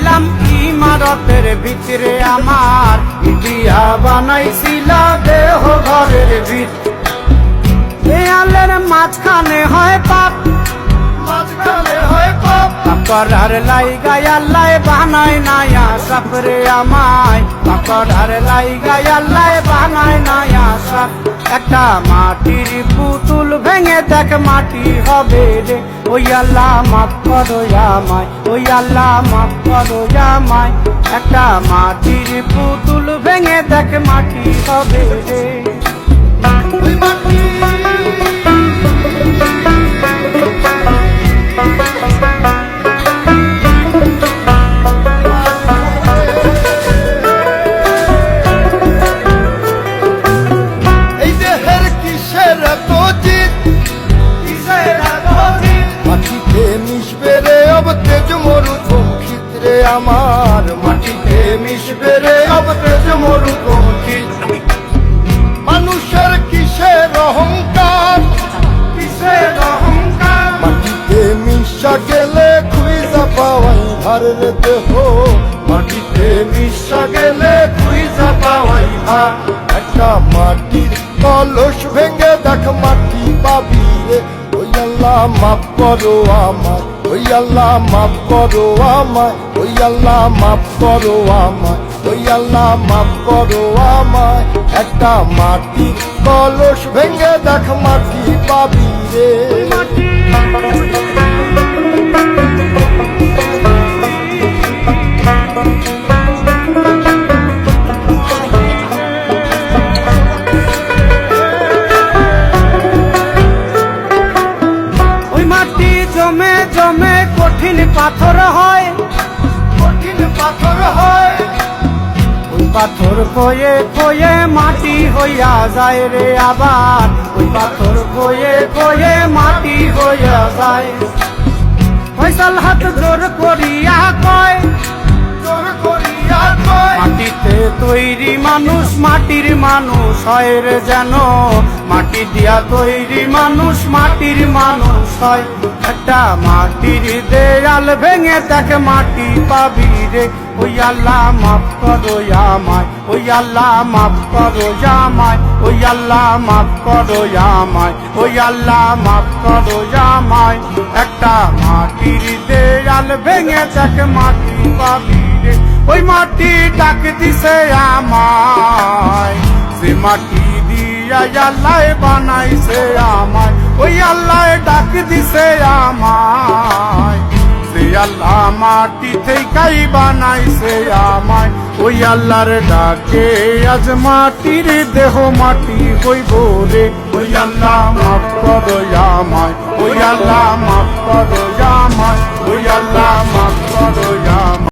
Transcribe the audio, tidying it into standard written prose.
বানাইলাম ইমারতের ভিতরে আমার, দিয়া বানাইছিল দেহ ঘরের ভিত। দেয়ালের মাঝখানে হয় পাপ, মাঝখানে হয় পাপ, করার লাইগায় আল্লাহ বানায় নায়া সাপরে আমায়, করার লাইগায় আল্লাহ বানায় নায়া সাপ। একটা মাটির পুতুল ভেঙে দেখ মাটি হবে রে, ওই আল্লাহ মাফ করো আমায়, ওই আল্লাহ মাফ করো আমায়। একটা মাটির পুতুল ভেঙে দেখ মাটি হবে রে। আমার মাটিতে মিশবে রে অব তেজ মরুপঙ্খিত। মানুষের কিসের অহংকার, কিসের অহংকার, মাটিতে মিশা গেলে খুঁজা পাওয়াই ভারের দেহ, মাটিতে মিশা গেলে খুঁজা পাওয়াই ভার। একটা মাটির কলস ভেঙে দেখ মাটি পাবি রে, ওই আল্লাহ মাফ করো আমায়, ওই আল্লাহ মাফ করো আমায়, ওই আল্লাহ মাফ করো আমায়, ওই আল্লাহ মাফ করো আমায়। একটা মাটির কলস ভেঙে দেখ মাটি পাবি রে। জমে জমে কঠিন পাথর হয়, কঠিন পাথর হয়, ওই পাথর কয়ে কয়ে মাটি হইয়া যায় রে আবার, ওই পাথর কয়ে কয়ে মাটি হইয়া যায়। ফয়সাল হাত জোর করিয়া কয়, জোর করিয়া কয়, মাটিতে তৈরি মানুষ মাটির মানুষ হয় রে যেন, মাটি দিয়া তৈরি মানুষ মাটির মানুষ হয়। একটা মাটির দেয়াল ভেঙে দেখ মাটি পাবি রে, ওই আল্লাহ মাফ করো আমায়, ওই আল্লাহ মাফ করো আমায়, ওই আল্লাহ মাফ করো আমায়, ওই আল্লাহ মাফ করো আমায়। একটা মাটির দেয়াল ভেঙে দেখ মাটি পাবি রে, ওই মাটি ডাক দিছে আমায়, সে মাটি আল্লাহ বানাইছে আমায়, ওই আল্লাহ ডাক দিছে আমায়, সে আল্লাহ মাটি থেকেই বানাইছে আমায়। ওই আল্লাহর ডাকে আজ মাটির দেহ মাটি হইব রে, ওই আল্লাহ মাফ করো আমায়, ওই আল্লাহ মাফ করো আমায়, ওই আল্লাহ মাফ করো